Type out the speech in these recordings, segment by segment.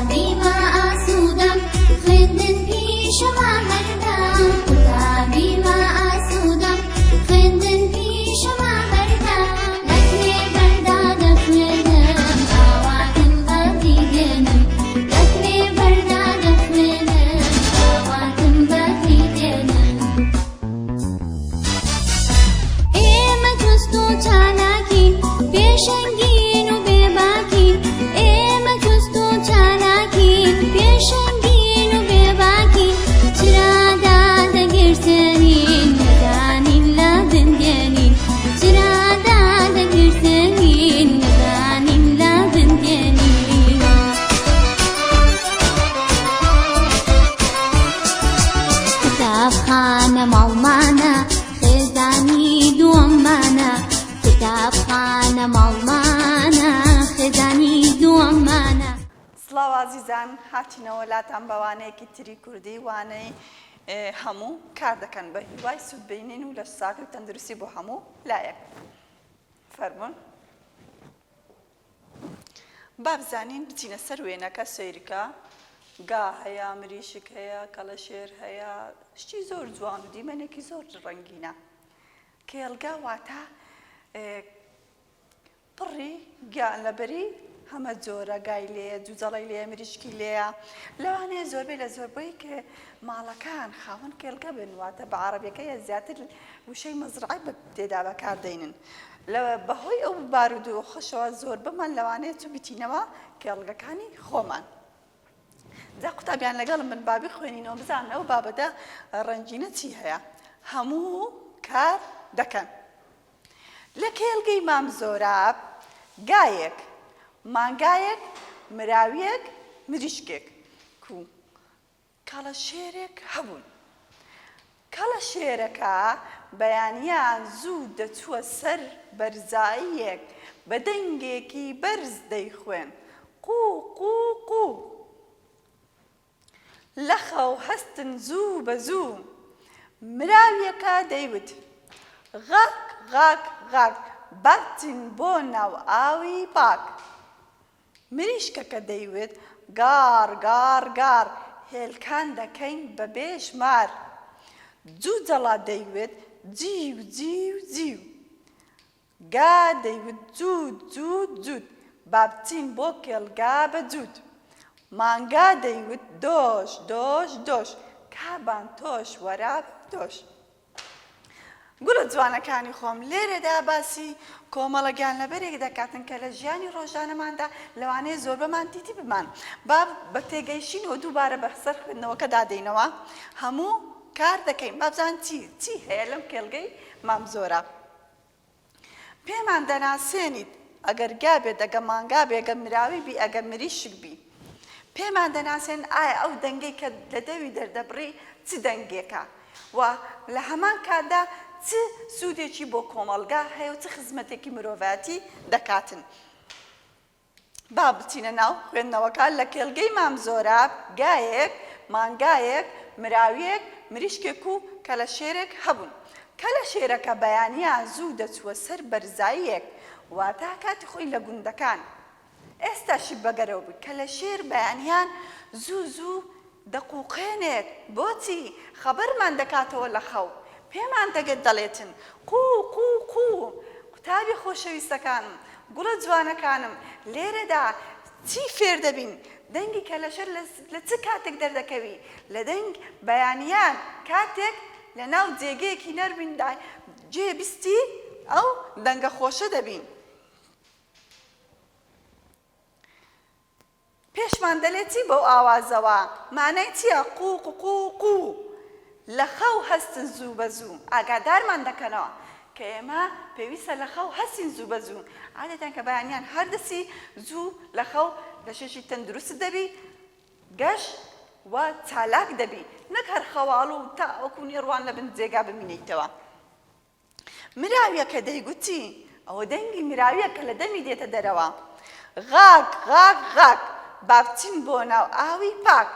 بیمە ئاسوودەم خوێندن پیشەما هەردام خوددا بیمە ئاسوودەم خوێندن پیشەما هەردام لەکوێ بەردا دەخوێنم ئاواتم بەفری دێنم لەکوێ بەردا دەخوێنم ئاواتم بەفری دێنم ئێمە جوست و چالاکین پێشەنگین و بێباکین ئێمە جوست و چالاکین پێشەنگین و بێباکین چرادا دەگرسێنین نەدانین لە بندێنین چرادا دەگرسێنین نەدانین لە بندێنین قوتابخانە ماڵمانە خێزانی دووەممانە قوتابخانە ماڵمانە خێزانی دووەممانە سڵاو عزیزان هاتینەوە لاتان بەوانەیەکی تری کوردی وانەی هەموو کار دەکەن بە هیوای سوودبینین و لە ساغی و تەندروستی بۆ هەموو لایەک فەرموون با بزانین بچینە سەر وێنەکە سەیرکە گا هەیە مریشک هەیە کەڵەشێر هەیە شتی زۆر جوان و دیمەنێکی زۆر ڕەنگینە کێڵگا واتە پڕی گیانلەبەری هەمە جۆرە گای لێیە جوجەڵی لێیە مریشکی لێیە لەوانەیە زۆربەی لە زۆربەی کە ماڵەکان خاوەن کێڵگە بن واتە بە عەرەبیەکەیە زیاتر وشەی مەزرعی تێدا بەکاردێنن بەهۆی ئەو بارود و خۆشەوە زۆر بمان لەوانەیە چ بچینەوە کێڵگەکانی خۆمان جا قوتابیان لەگەڵ من بابی خوێنینەوە بزانن ئەو بابەتە ڕەنجینە چی هەیە هەموو کار دەکەن لە کێڵگەی مام زۆراب گایەک مانگایەک مراویەک مریشکێک کو کەڵەشێرێک هەبوون کەڵەشێرەکە بەیانیان زوو دەچووە سەر بەرزاییەک بە دەنگێکی بەرز دەیخوێن قوو قوو قوو لە خەو هەستن زوو بە زوو مراویەکە دەیوت غاک غاک غاک بەرچین بۆ ناو ئاوی پاک مریشکەکە دەیوت گار گار گار هێلکان دەکەین بە بێژمار جوجەڵا دەیوت جیو جیو جیو گا دەیوت جووت جووت جووت با بچین بۆ کێڵگا بە جووت مانگا دەیوت دۆش دۆش دۆش کابان تۆش وەرا تۆش گوڵە جوانەکانی خۆم لێرەدا باسی کۆمەڵە گیانلەبەرێک دەکاتن کە لە ژیانی ڕۆژانەماندا لەوانەیە زۆربەمان دیتی بمان با بە تێگەیشتنەوە دووبارە بەسەر خوێندنەوەکە دادەینەوە هەموو کار دەکەین با بزان چی هەیە لەم کێڵگەی مام زۆرە پێمان دەناسێنیت ئەگەر گا بێت ئەگە مانگا بێ ئەگە مراوی بی ئەگە مریشک بی پێمان دەناسێن ئایا ئەو دەنگەی کە لە دەوی دەردەبڕی چ دەنگێکە و لە هەمان کاتدا چ سوودێکی بۆ کۆمەڵگا هەیە و چ خزمەتێکی مرۆڤایەتی دەکاتن با بچینە ناو خوێندنەوەکە لە کێڵگەی مام زۆراب گایەک مانگایەک مراویەک مریشکێک و کەلەشێرێک هەبوون کەلەشێرەکە بەیانیان زوو دەچووە سەر بەرزاییەک واتە کاتی خۆی لە گوندەکان ئێستاشی بەگەرەوە بوو کەلەشێر بەیانیان زوو زوو دەقووقێنێت بۆچی خەبەرمان دەکاتەوە لە خەو پێمان دەڵێتن قوو قوو قوو قوتابی خۆشەویستەکانم گوڵە جوانەکانم لێرەدا چی فێر دەبین دەنگی کەلەشێر لە چ کاتێک دەردەکەوی لە دەنگ بەیانیان کاتێک لە ناو جێگەیەکی نەربیندا جێبیستی ئەو دەنگە خۆشە دەبین پێشمان دەڵێت چی بەو ئاوازەوە مانای چییە قوو قوو قوو لە خەو هەستن زوو بە زوو ئاگادارمان دەکەنەوە کە ئێمە پێویستە لە خەو هەستین زوو بە زوو عادەتەن کە بەیانیان هەردەسی زوو لە خەو لە شێشی تەندروست دەبی گەش و چالاک دەبی نەک هەر خەواڵ و تا وەکو نێڕوان لە بن جێگا بمینیتەوە مراویەکە دەیگوتی ئەوە دەنگی مراویەکە لە دەمی دێتە دەرەوە غاک غاک غاک با بچین بۆ ناو ئاوی پاک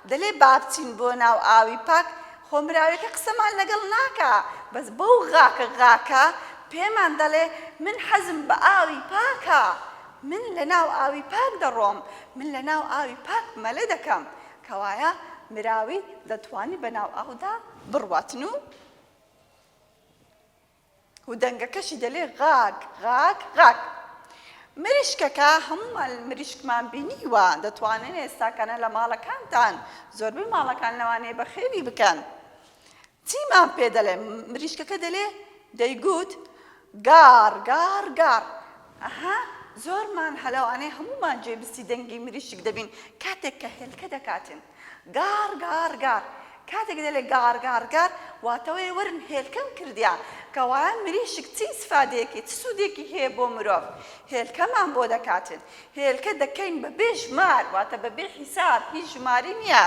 دەڵێ با بچین بۆ ناو ئاوی پاک خۆ مراویەکە قسەمان لەگەڵ ناکا بەس بەو غاکە غاکە پێمان دەڵێ من حەزم بە ئاوی پاکە من لەناو ئاوی پاک دەڕۆم من لەناو ئاوی پاک مەلە دەکەم کەوایە مراوی دەتوانی بەناو ئاودا بڕواتن و دەنگەکەشی دەلێ غاگ غاگ غاگ مریشکەکە هەموو مریشکمان بینیوە دەتوانن ئێستاکەنە لە ماڵەکانتان زۆربەی ماڵەکان لەوانەیە بەخێوی بکەن چیمان پێ دەڵێ مریشکەکە دەلێ دەیگوت گار گار گار ئەها زۆرمان هەلەوانەیە هەموومان جێبستی دەنگی مریشک دەبین کاتێک کە هێلکە دەکاتن گار گار گار کاتێک دەلێ گار گار گار واتەوەی وەرن هێلکەم کردیان کەوایە مریشک چی ئیسفادەیەکی چ سوودێکی هەیە بۆ مرۆڤ هێلکەمان بۆ دەکاتن هێلکە دەکەین بەبێ ژمار واتە بەبێ حیساب هیچ ژماری نییە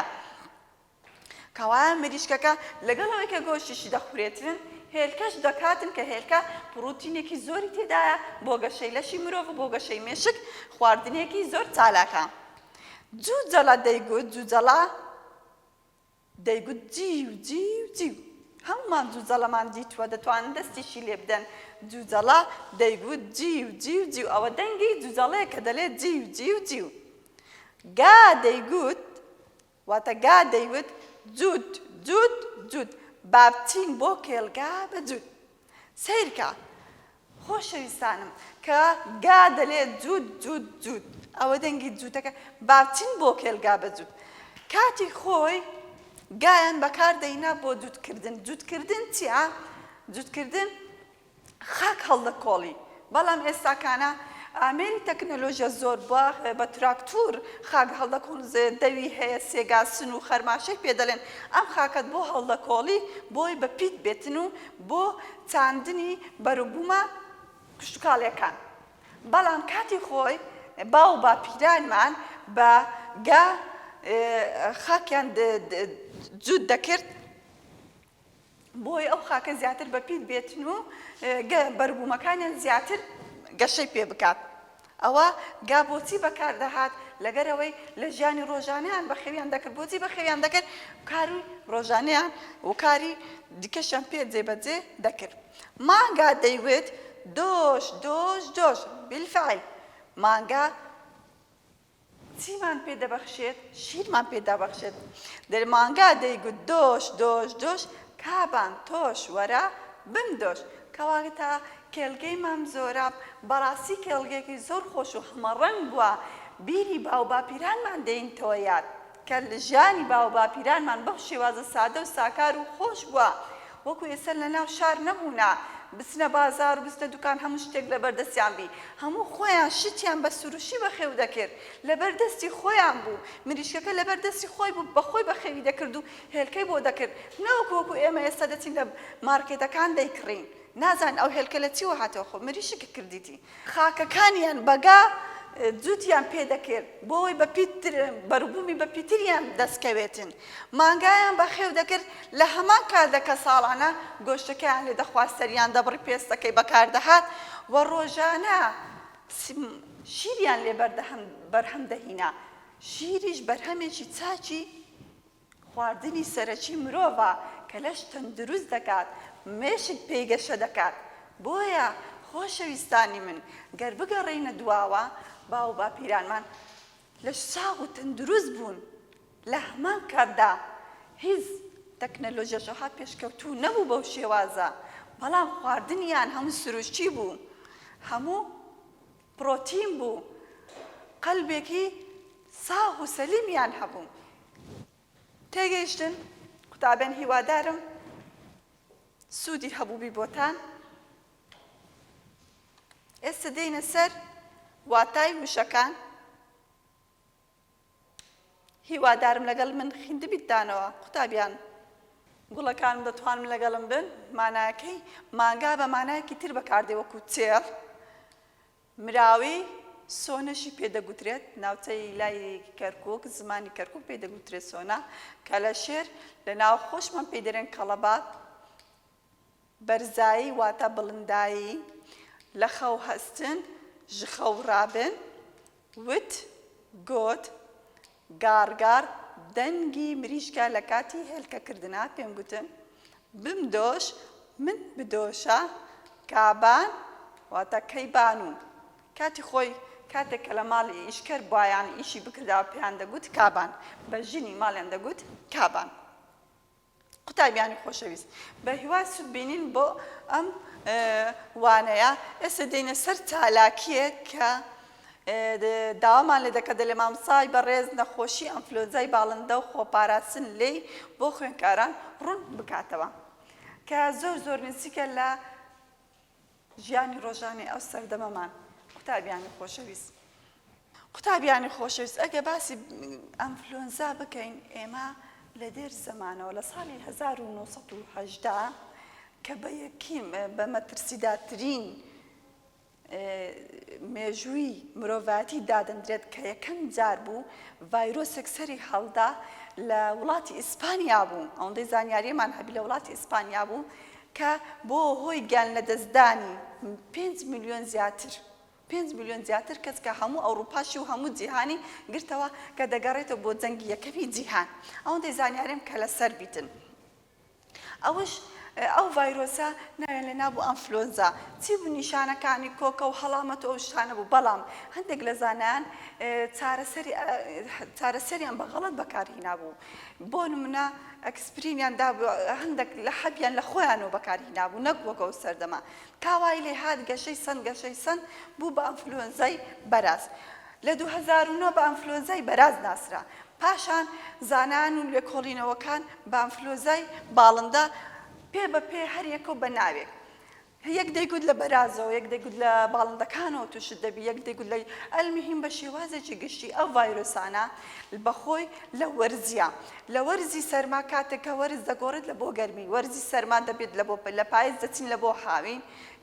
کەوایە مریشکەکە لەگەڵەوەی کە گۆشتیشی دەخورێتن هێلکەش دەکاتن کە هێلکە پڕوتینێکی زۆری تێدایە بۆ گەشەی لەشی مرۆڤ بۆ گەشەی مێشک خواردنێکی زۆر چالاکە جوجەڵە دەیگوت جوجەڵە دەیگوت جیو جیو جیو هەمومان جوجەڵەمان دیتووە دەتوانن دەستیشی لێ بدەن جوجەڵە دەیگوت جیو جیو جیو ئەوە دەنگی جوجەڵەیە کە دەلێت جیو جیو جیو گا دەیگوت واتە گا دەیوت جوت جوت جوت با بچین بۆ کێڵگا بە جوت سیرکە خۆشەویستانم کە گا دەلێت جوت جوت جوت ئەوە دەنگی جوتەکە با بچین بۆ کێڵگا بە جوت کاتی خۆی گایان بەکاردەینا بۆ جوتکردن جوتکردن چییە؟ جوتکردن خاک هەڵدەکۆڵی بەڵام ئێستاکانە ئامێری تەکنەلۆژیە زۆر بە تراکتور خاک هەڵدەکۆڵ دەوی هەیە سێگاسن و خەرماشەی پێ دەڵێن ئەم خاکەت بۆ هەڵدەکۆڵی بۆی بە پیت بێتن و بۆ چاندنی بەروبوومە کشتتوکاڵیەکان بەڵام کاتی خۆی باو باپیرانمان بە گا خاکیان جوت دەکرد بۆی ئەو خاکە زیاتر بە پیت بێتن و بەروبوومەکانیان زیاتر گەشەی پێ بکات ئەوە گا بۆچی بەکاردەهات لەگەرەوەی لە ژیانی ڕۆژانەیان بەخێویان دەکرد بۆچی بەخێویان دەکرد کاری ڕۆژانەیان و کاری دیکەشیان پێ جێبەجێ دەکرد مانگا دەیوێت دۆش دۆش دۆش بالفعل مانگا چیمان پێ دەبەخشێت شیرمان پێ دەبەخشێت مانگا دەیگوت دۆش دۆش دۆش کابان تۆش وەرە بمدۆش کەواتە کێڵگەی مام زۆرە بەڕاستی کێڵگەیەکی زۆر خۆش و هەمەڕەنگ بووە بیری باو باپیرانمان دێنتەوە یاد کە لە ژیانی باو باپیرانمان بەو شێوازە سادە و ساکار و خۆش بووە وەکو ئێستا لەناو شار نەبوونا بچنە بازار و بچنە دوکان هەموو شتێک لەبەردەستیان بی هەموو خۆیان شتیان بە سروشی بەخێو دەکرد لەبەردەستی خۆیان بوو مریشکەکە لەبەردەستی خۆی بوو بەخۆی بەخێوی دەکرد و هێلکەی بۆ دەکرد نەوەکو ئێمە ئێستا دەچین لە مارکێتەکان دەیکڕین نازان ئەو هێلکە لە چیوە هاتەوە خۆ مریشکە کردیتی خاکەکانیان بەگا جوتیان پێ دەکرد بۆی بەروبوومی بە پیتریان دەستکەوێتن مانگایان بەخێو دەکرد لە هەمان کاردەکە ساڵانە گۆشتەکەیان لێ دەخواستەریان دەبڕی پێستەکەی بەکاردەهات و ڕۆژانە شیریان لێ بەرهەم دەهینا شیریش بەرهەمێکی چاچی خواردنی سەرەکی مرۆڤە کە لەش تەندروست دەکات مێشت پێیگەشە دەکات بۆیە خۆشەویستانی من گەر بگەڕێینە دواوە باو باپیرانمان لە ساغ و تەندروست بوون لە هەمان کاردا هیچ تەکنەلۆژیەشەها پێشکەوتوو نەبوو بەو شێوازە بەڵام خواردنیان هەموو سروشتی بوو هەموو پرۆتین بوو قەلبێکی ساغ و سەلیمیان هەبوو تێگەیشتن قوتابیان هیوادارم سوودی هەبووبی بۆتان ئێستا دێینە سەر واتای وشەکان هیوادارم لەگەڵ من خیندە بیتدانەوە قوتابیان گوڵەکانم دەتوانم لەگەڵم بن مانایەکەی مانگا بە مانایەکی تر بەکاردێ وەکو چێڵ مراوی سۆنەشی پێدەگوترێت ناوچەی لای کەرکووک زمانی کەرکووک پێدەگوترێت سۆنا کە لە شێر لە ناو خۆشمان پێ دەرێن کەڵەبات بەرزایی واتە بڵندایی لە خەو هەستن ژخەو ڕابن وت گۆت گارگار دەنگی مریشکە لە کاتی هێلکەکردنا پێم گوتن بمدۆش من بدۆشە کابان واتە کەیبان و کاتی خۆی کاتێک کە لە ماڵی ئیشکەر بایان ئیشی بکردا پێیان دەگوت کابان بە ژینی ماڵیان دەگوت کابان. قوتابیانی خۆشەویست بە هیوای سوود بینین بۆ ئەم وانەیە ئێستا دێنە سەر چالاکیە کە داوامان لێ دەکات لە مامۆستای بەڕێز نەخۆشی ئەنفلۆنزای باڵندە و خۆپاراستن لێی بۆ خوێندکاران ڕوون بکاتەوە کە زۆر نزیکە لە ژیانی ڕۆژانەی ئەو سەردەمەمان. قوتابیانی خۆشەویست ئەگە باسی ئەنفلۆنزا بکەین ئێمە لە دێر زەمانەوە لە ساڵی 1970 کە بە یەکیم بە مەترسیداترین مێژووی مرۆڤاتی دادەندرێت کە یەکەم جار بوو ڤایرۆسێک سەری هەڵدا لە وڵاتی ئیسپانیا بوو. ئەوەندەی زانیاریەمان هەبی لە وڵاتی ئیسپانیا بوو کە بۆ هۆی گیان لەدەستدانی 5 میلیۆن زیاتر کەس کە هەموو ئەوروپاشی و هەموو جیهانی گرتەوە کە دەگەڕێتەوە بۆ جەنگی یەکەمی جیهان. ئەوەندەی زانیاریم کە لەسەر بیتن. ئەو ڤایرۆسە ناوێن لێ نابوو ئەنفلۆنزا. چی بوو نیشانەکانی کۆکە و هەڵامەت ئەو شتانە بوو، بەڵام هەندێک لە زانایان چارەسەریان بە غەڵەت بەکارهێنا بوو. بۆ نمونە ئەکسپرینیان دابوو، هەندێک لە حەبیان لە خۆیانەوە بەکارهێنا بوو، نەک وەکە ئەو سەردەما. کاوای لێ هات گەشەی سەند بوو بە ئەنفلۆنزای بەراز. لە 2009 بە ئەنفلۆنزای بەراز ناسرا. پاشان زانایان و لێکۆڵینەوەکان بە ئەنفلۆنزای باڵندە پێ بە پێ هەر یەکە بە ناوێک. یەک دەیگوت لە بەرازەوە، یەک دەیگوت لە باڵندەکانەوە تووشت دەبی، یەک دەیگوت لە ئەلمیهیم بە شێوازێکی گشتی ئەو ڤایرۆسانە بەخۆی لە وەرزیە. لە وەرزی سەرما کاتێک کە وەرز دەگۆڕێت لە بۆ گەرمی، وەرزی سەرما دەبێت لە پاییز دەچین لە بۆ هاوین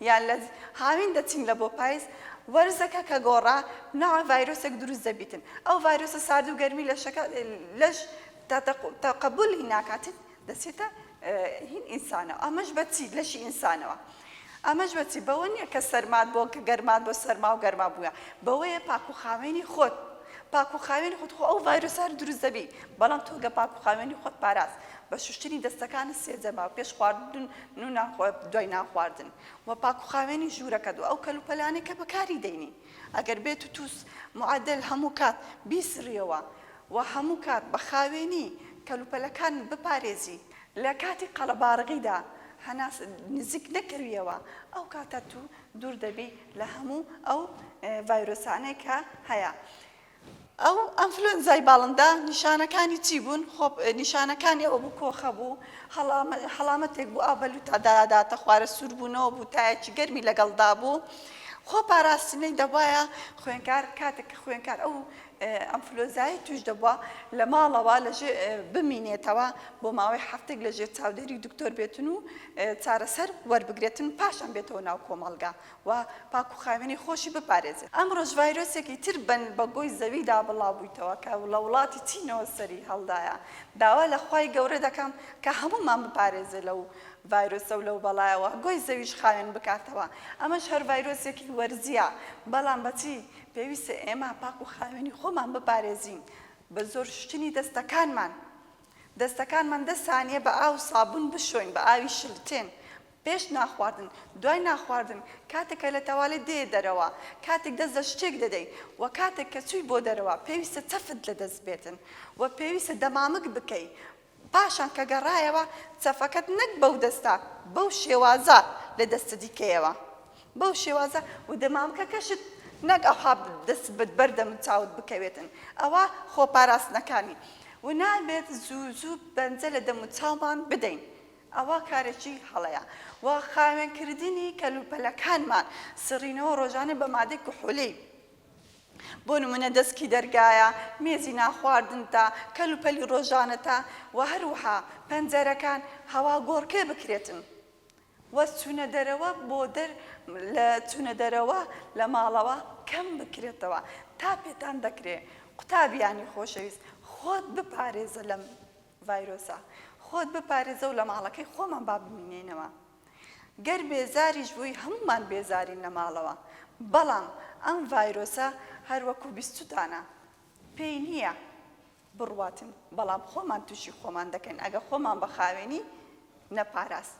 یان لە هاوین دەچین لە بۆ پاییز. وەرزەکە کە گۆڕا ناوە ڤایرۆسێک دروست دەبیتن. ئەو ڤایرۆسە سارد و گەرمی لەش تەقەبولی ناکاتن دەچێتە هین ئینسانەوە. ئەمەش بەچی لەشی ئینسانەوە. ئەمەش بەچی بەوە نییە کە سەرمات بۆ کە گەرمات بۆ سەرما و گەرما بووە، بەوەیە پاکوخاوێنی خۆت خۆ ئەو ڤایرۆسە دروست دەبی. بەڵام تۆ گە پاکوخاوێنی خۆت پاراست بە شوشتنی دەستەکانت سێجەما پێش خواردن و دوای ناخواردن و پاکوخاوێنی ژوورەکەت و ئەو کەلوپەلانەی کە بەکاری دەینی. ئەگەر بێت و تووس معدل هەموو کات بیسڕیەوە و هەموو کات بە خاوێنی کەلوپەلەکان بپارێزی، لە کاتی قەڵەبارغیدا هەناس نزیک نەکەویەوە، ئەو کاتە تو دوور دەبی لە هەموو ئەو ڤایرۆسانەی کە هەیە. ئەو ئەنفلۆنزای باڵندە نیشانەکانی چی بوون؟ نیشانەکانی ئەوە بوو کۆخە بوو، هەڵامەتێک بوو ئابەلو تاداداتە خوارە سوور بوونەوە بوو، تایەکی گەرمی لەگەڵدا بوو. خۆپاراستنەی دەبایە خوێنکار کاتێک کە خوێنکار ئەو ئەنفلۆنزای توش دەبووە لە ماڵەوە لەژێ بمینێتەوە بۆ ماوەی هەفتێک لەژێر چاودێری دکتۆر بێتن و چارەسەر وەربگرێتن، پاشان بێتەوە ناو کۆمەڵگا و پاکوخاوێنی خۆشی بپارێزێت. ئەمڕۆژ ڤایرۆسێکی تر بە گۆی زەویدا بڵاو بوویتەوە کە لە وڵاتی چینەوە سەری هەڵدایە. داوا لە خوای گەورە دەکەم کە هەموومان بپارێزێ لەو ڤایرۆسە و لەو بەڵایەوە، گۆی زەویش خاوێن بکاتەوە. ئەمەش هەر ڤایرۆسێکی وەرزیە، بەڵام بەچی پێویستە ئێمە پاکوخاوێنی خۆمان بپارێزین بە زۆر شتنی دەستەکانمان 10 سانیە بە ئاو سابون بشۆین، بە ئاوی شلتێن، پێش ناخواردن، دوای ناخواردن، کاتێک کە لە تەواڵێت دێ دەرەوە، کاتێک دەست لە شتێک دەدەی و کاتێک کە چووی بۆ دەرەوە پێویستە چەفت لە دەست بێتن و پێویستە دەمامک بکەی. پاشان کە گەڕایەوە چەفەکەت نەک بەو دەستە، بەو شێوازە لە دەستە دیکەیەوە، بەو شێوازە و دەمامکەکەشت نەک ئەوها دەست بەردەم چاوت بکەوێتن. ئەوە خۆپاراستنەکانی و نابێت زوو بەنجە لە دەم و چاومان بدەین. ئەوە کارێکی هەڵەیە. و خاوێنکردنی کەلوپەلەکانمان سڕینەوە ڕۆژانە بە مادەی کوحولی. بۆ نمونە دەستکی دەرگایە، مێزی ناخواردنتە، کەلوپەلی ڕۆژانەتە و هەروەها پەنجەرەکان هەوا گۆڕکێ بکرێتن. و چوونە دەرەوە لە ماڵەوە کەم بکرێتەوە تا پێتان دەکرێت. قوتابیانی خۆشەویست، خۆت بپارێزە لەم ڤایرۆسە، خۆت بپارێزە و لە ماڵەکەی خۆمان با بمینێنەوە. گەر بێزاریش بووی هەمومان بێزارین لە ماڵەوە، بەڵام ئەم ڤایرۆسە هەروەکو بیستوتانە پێی نییە بڕواتن، بەڵام خۆمان تووشی خۆمان دەکەین ئەگە خۆمان بە خاوێنی نەپاراست.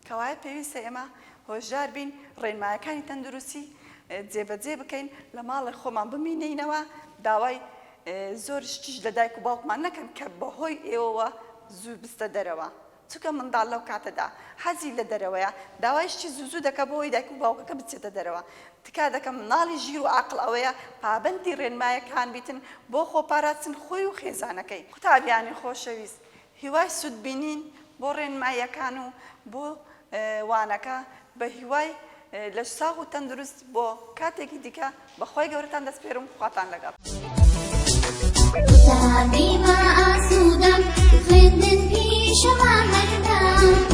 کەوایە پێویستە ئێمە هۆشیار بین، ڕێنمایەکانی تەندروستی جێبەجێ بکەین لە ماڵی خۆمان بمینینەوە داوای زۆر شتیش لە دایک و باوکمان نەکەن کە بەهۆی ئێوەوە زوو بستە دەرەوە چونکە منداڵ لەو کاتەدا حەزی لە دەرەوەیە داوای شتی زوو دەکە بۆی دایک و باوکەکە بچێتە دەرەوە تکا دەکەم مناڵی ژیر و عاقڵ ئەوەیە پابەندی ڕێنمایەکان بیتن بۆ خۆپاراچن خۆی و خێزانەکەی قوتابیانی خۆشەویست هیوای سود بینین بۆ ڕێنماییەکان و بۆ وانەکە بە هیوای لە ساغ و تەندروست بۆ کاتێکی دیکە بەخوای گەورەتان دەسپێرم خواتان لەگەڵ قوتابی بە ئاسوودەم خوێندن پیشەوە هەردەم